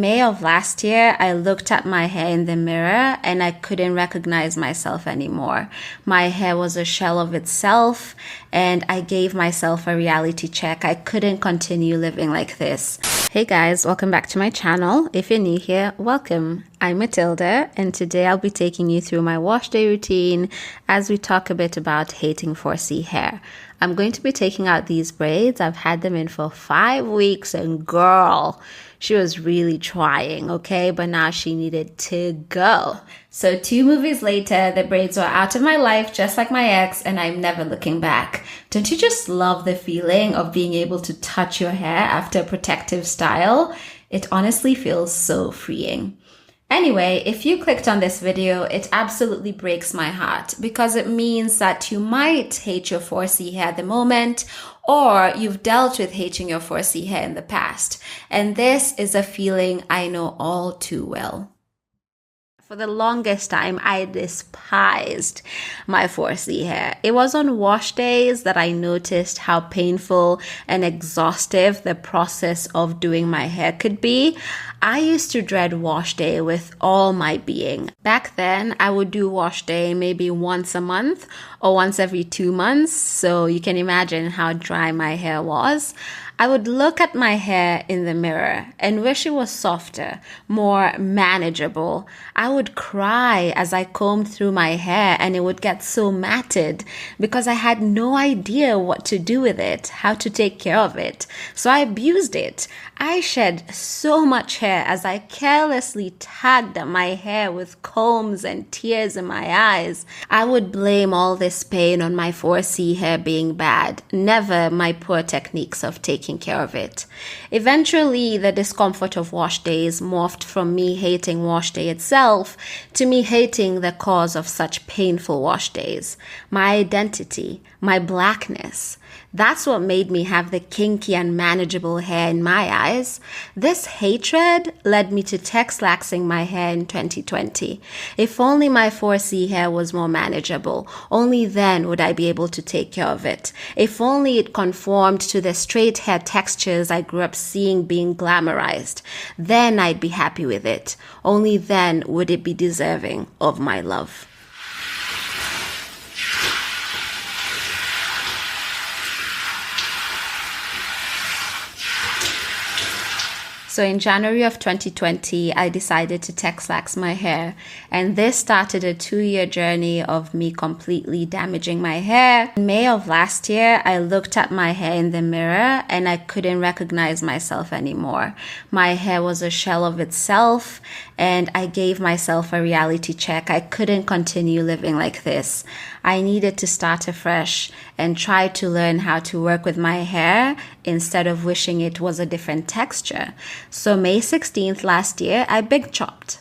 In May of last year, I looked at my hair in the mirror and I couldn't recognize myself anymore. My hair was a shell of itself and I gave myself a reality check. I couldn't continue living like this. Hey guys, welcome back to my channel. If you're new here, welcome. I'm Matilda and today I'll be taking you through my wash day routine as we talk a bit about hating 4C hair. I'm going to be taking out these braids. I've had them in for 5 weeks and girl, she was really trying, okay? But now she needed to go. So 2 movies later, the braids were out of my life just like my ex and I'm never looking back. Don't you just love the feeling of being able to touch your hair after a protective style? It honestly feels so freeing. Anyway, if you clicked on this video, it absolutely breaks my heart because it means that you might hate your 4C hair at the moment, or you've dealt with hating your 4C hair in the past. And this is a feeling I know all too well. For the longest time, I despised my 4C hair. It was on wash days that I noticed how painful and exhaustive the process of doing my hair could be. I used to dread wash day with all my being. Back then, I would do wash day maybe once a month or once every 2 months, so you can imagine how dry my hair was. I would look at my hair in the mirror and wish it was softer, more manageable. I would cry as I combed through my hair and it would get so matted because I had no idea what to do with it, how to take care of it. So I abused it. I shed so much hair as I carelessly tagged at my hair with combs and tears in my eyes. I would blame all this pain on my 4C hair being bad, never my poor techniques of taking care of it. Eventually, the discomfort of wash days morphed from me hating wash day itself to me hating the cause of such painful wash days. My identity, my blackness. That's what made me have the kinky and manageable hair in my eyes. This hatred led me to texlaxing my hair in 2020. If only my 4C hair was more manageable, only then would I be able to take care of it. If only it conformed to the straight hair textures I grew up seeing being glamorized, then I'd be happy with it. Only then would it be deserving of my love. So in January of 2020, I decided to texlax my hair, and this started a 2-year journey of me completely damaging my hair. In May of last year, I looked at my hair in the mirror and I couldn't recognize myself anymore. My hair was a shell of itself and I gave myself a reality check. I couldn't continue living like this. I needed to start afresh and try to learn how to work with my hair instead of wishing it was a different texture. So May 16th last year, I big chopped.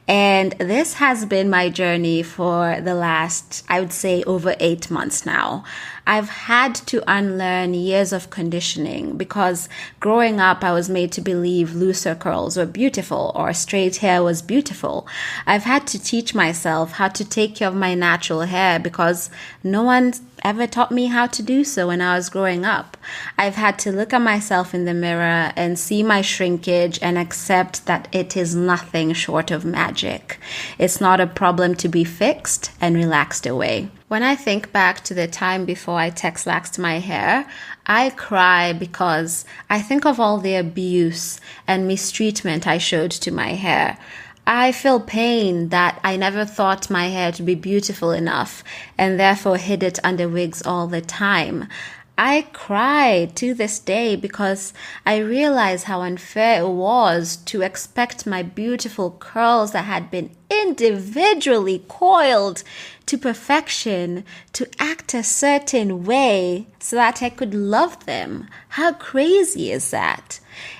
And this has been my journey for the last, I would say, over 8 months now. I've had to unlearn years of conditioning because growing up, I was made to believe looser curls were beautiful or straight hair was beautiful. I've had to teach myself how to take care of my natural hair because no one ever taught me how to do so when I was growing up. I've had to look at myself in the mirror and see my shrinkage and accept that it is nothing short of magic. It's not a problem to be fixed and relaxed away. When I think back to the time before I texlaxed my hair, I cry because I think of all the abuse and mistreatment I showed to my hair. I feel pain that I never thought my hair to be beautiful enough and therefore hid it under wigs all the time. I cry to this day because I realize how unfair it was to expect my beautiful curls that had been individually coiled to perfection to act a certain way so that I could love them. How crazy is that?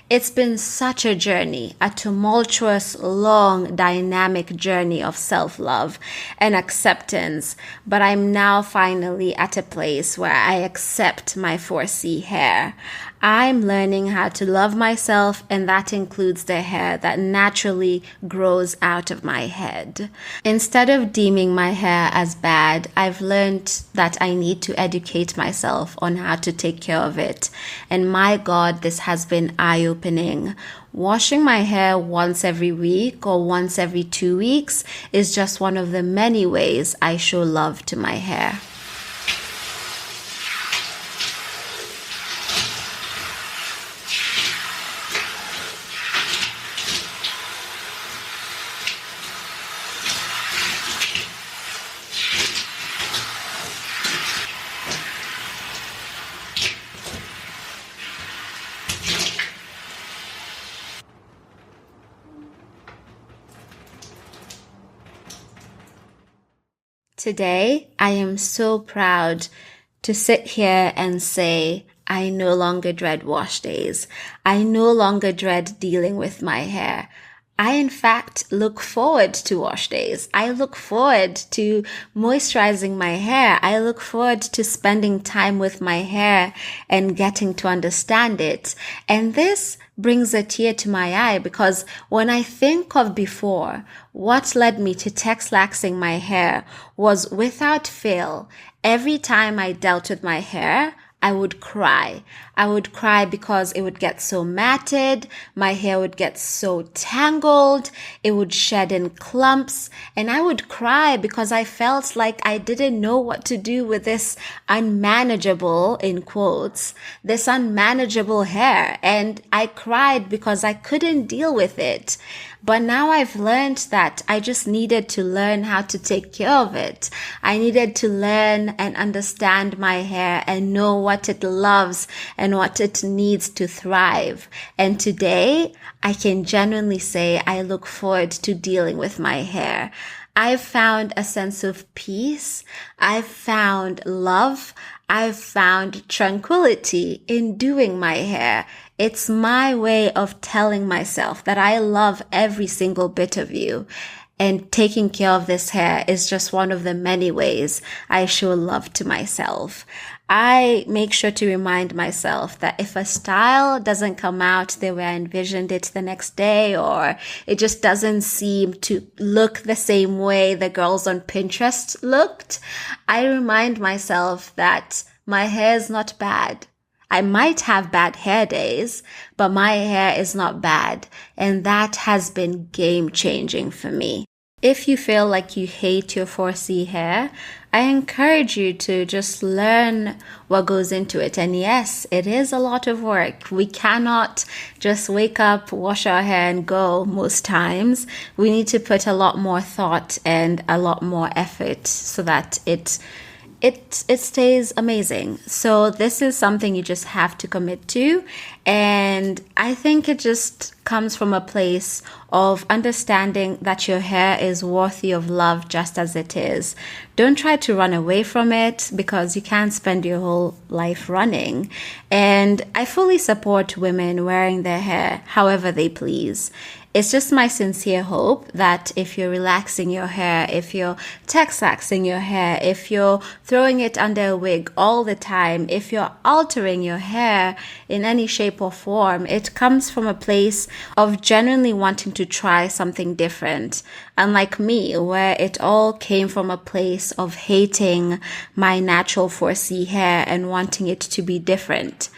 It's been such a journey, a tumultuous, long, dynamic journey of self-love and acceptance. But I'm now finally at a place where I accept my 4C hair. I'm learning how to love myself, and that includes the hair that naturally grows out of my head. Instead of deeming my hair as bad, I've learned that I need to educate myself on how to take care of it. And my God, this has been eye-opening. Washing my hair once every week or once every 2 weeks is just one of the many ways I show love to my hair. Today, I am so proud to sit here and say, I no longer dread wash days. I no longer dread dealing with my hair. I, in fact, look forward to wash days. I look forward to moisturizing my hair. I look forward to spending time with my hair and getting to understand it. And this brings a tear to my eye because when I think of before, what led me to texlaxing my hair was without fail, every time I dealt with my hair, I would cry. I would cry because it would get so matted, my hair would get so tangled, it would shed in clumps, and I would cry because I felt like I didn't know what to do with this unmanageable, in quotes, this unmanageable hair. And I cried because I couldn't deal with it. But now I've learned that I just needed to learn how to take care of it. I needed to learn and understand my hair and know what it loves and what it needs to thrive. And today, I can genuinely say I look forward to dealing with my hair. I've found a sense of peace. I've found love. I've found tranquility in doing my hair. It's my way of telling myself that I love every single bit of you. And taking care of this hair is just one of the many ways I show love to myself. I make sure to remind myself that if a style doesn't come out the way I envisioned it the next day, or it just doesn't seem to look the same way the girls on Pinterest looked, I remind myself that my hair is not bad. I might have bad hair days, but my hair is not bad. And that has been game changing for me. If you feel like you hate your 4C hair, I encourage you to just learn what goes into it. And yes, it is a lot of work. We cannot just wake up, wash our hair and go most times. We need to put a lot more thought and a lot more effort so that it stays amazing. So this is something you just have to commit to. And I think it just comes from a place of understanding that your hair is worthy of love just as it is. Don't try to run away from it because you can't spend your whole life running. And I fully support women wearing their hair however they please. It's just my sincere hope that if you're relaxing your hair, if you're texlaxing your hair, if you're throwing it under a wig all the time, if you're altering your hair in any shape or form, it comes from a place of genuinely wanting to try something different. Unlike me, where it all came from a place of hating my natural 4C hair and wanting it to be different.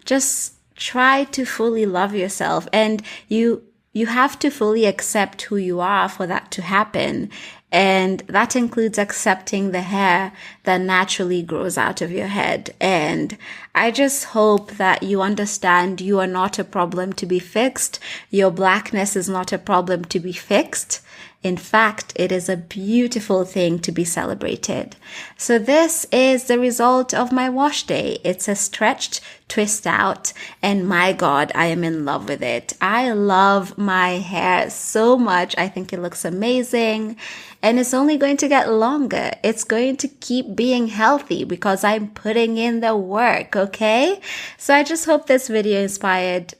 Just try to fully love yourself, and you have to fully accept who you are for that to happen. And that includes accepting the hair that naturally grows out of your head. And I just hope that you understand you are not a problem to be fixed. Your blackness is not a problem to be fixed. In fact, it is a beautiful thing to be celebrated. So this is the result of my wash day. It's a stretched twist out, and my God, I am in love with it. I love my hair so much. I think it looks amazing, and it's only going to get longer. It's going to keep being healthy because I'm putting in the work, okay? So I just hope this video inspired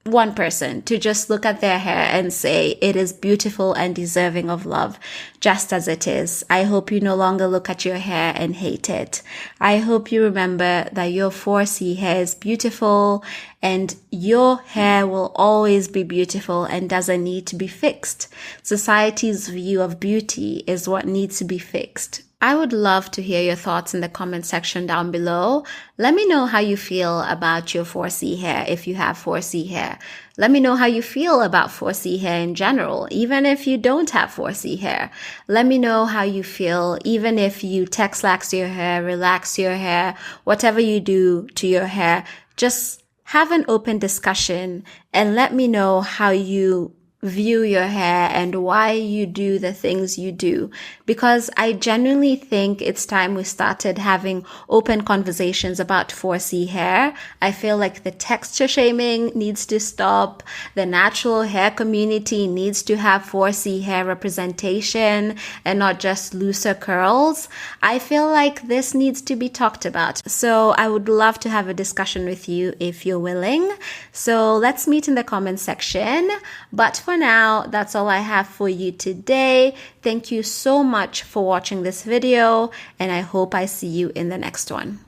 one person to just look at their hair and say it is beautiful and deserving of love just as it is. I hope you no longer look at your hair and hate it. I hope you remember that your 4C hair is beautiful and your hair will always be beautiful and doesn't need to be fixed. Society's view of beauty is what needs to be fixed. I would love to hear your thoughts in the comment section down below. Let me know how you feel about your 4C hair if you have 4C hair. Let me know how you feel about 4C hair in general, even if you don't have 4C hair. Let me know how you feel, even if you texlax your hair, relax your hair, whatever you do to your hair. Just have an open discussion and let me know how you view your hair and why you do the things you do, because I genuinely think it's time we started having open conversations about 4C hair. I feel like the texture shaming needs to stop. The natural hair community needs to have 4C hair representation and not just looser curls. I feel like this needs to be talked about. So I would love to have a discussion with you if you're willing. So let's meet in the comment section. But for now, that's all I have for you today. Thank you so much for watching this video, and I hope I see you in the next one.